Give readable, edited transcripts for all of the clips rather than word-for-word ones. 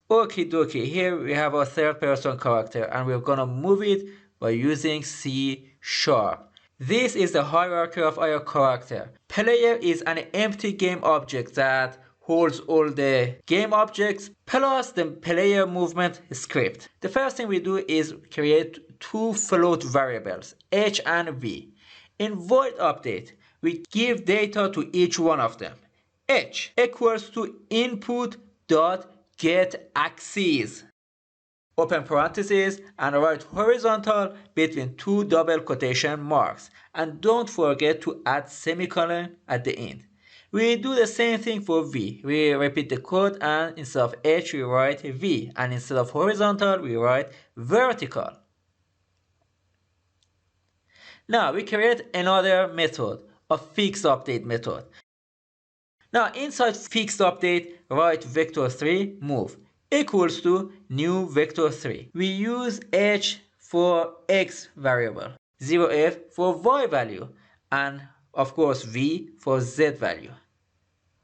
Okie dokie, here we have our third person character and we're gonna move it by using C#. This is the hierarchy of our character. Player is an empty game object that holds all the game objects plus the player movement script. The first thing we do is create two float variables, h and v. In void update, we give data to each one of them. H equals to input dot get axes, open parentheses, and write horizontal between two double quotation marks, and don't forget to add semicolon at the end. We do the same thing for v. We repeat the code, and instead of h we write v, and instead of horizontal we write vertical. Now we create another method, a fixed update method. Now inside fixed update, write vector3 move equals to new vector3. We use h for x variable, 0f for y value, and of course v for z value.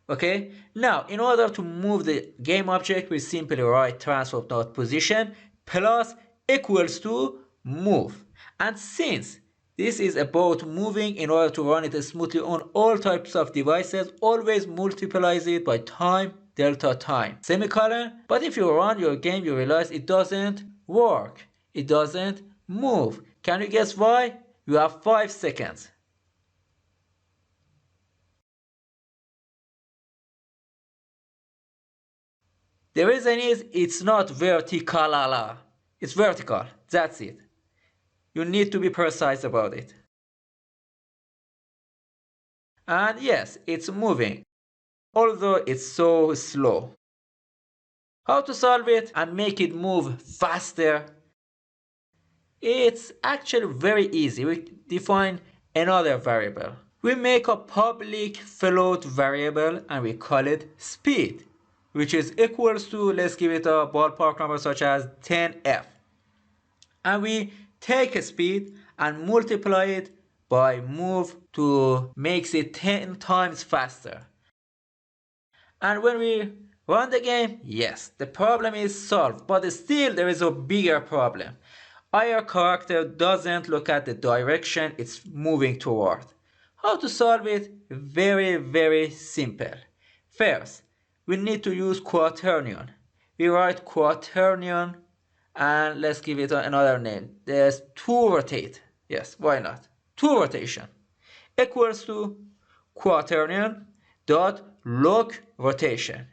Okay, now in order to move the game object, we simply write transform.position plus equals to move. And since this is about moving, in order to run it smoothly on all types of devices, always multiplies it by time delta time, semicolon. But if you run your game, you realize it doesn't work. It doesn't move. Can you guess why? You have 5 seconds. The reason is it's not vertical, it's vertical. That's it. You need to be precise about it. And yes, it's moving, although it's so slow. How to solve it and make it move faster? It's actually very easy. We define another variable. We make a public float variable and we call it speed, which is equals to, let's give it a ballpark number such as 10f. And we take a speed and multiply it by move to makes it 10 times faster. And when we run the game, yes, the problem is solved, but still there is a bigger problem. Our character doesn't look at the direction it's moving toward. How to solve it? Very, very simple. First, we need to use quaternion. We write quaternion and let's give it another name. There's to rotate. Yes, why not? To rotation equals to quaternion dot loc rotation.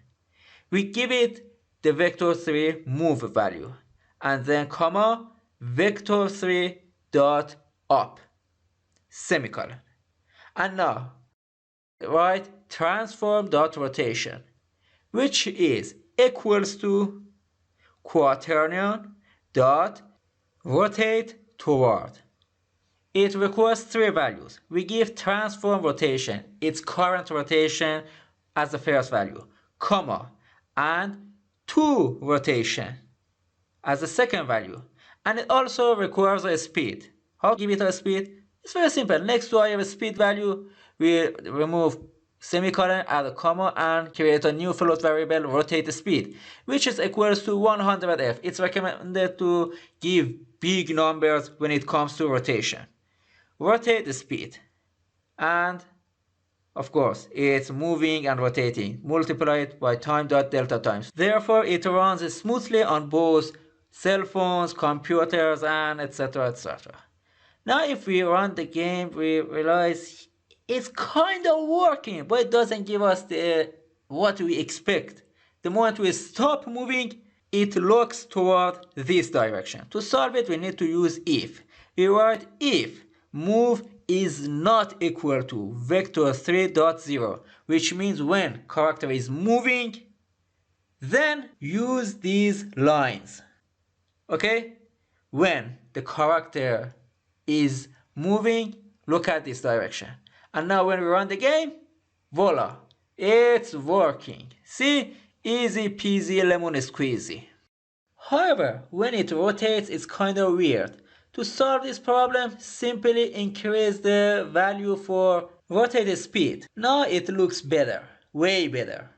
We give it the vector3 move value and then comma vector3 dot up semicolon. And now write transform dot rotation, which is equals to quaternion dot rotate toward. It requires 3 values. We give transform rotation, its current rotation, as the first value, comma, and to rotation as the second value. And it also requires a speed. How to give it a speed? It's very simple. Next to our speed value, we remove semicolon, add a comma, and create a new float variable, rotateSpeed, which is equals to 100f. It's recommended to give big numbers when it comes to rotation. RotateSpeed, and of course it's moving and rotating, multiplied by time dot delta times. Therefore it runs smoothly on both cell phones, computers, and etc, etc. Now if we run the game, we realize it's kind of working, but it doesn't give us the what we expect. The moment we stop moving, it looks toward this direction. To solve it, we need to use if. We write if move is not equal to vector3.0, which means when character is moving, then use these lines. Okay? When the character is moving, look at this direction. And now when we run the game, voila, it's working. See? Easy peasy lemon squeezy. However, when it rotates, it's kind of weird. To solve this problem, simply increase the value for rotate speed. Now it looks better, way better.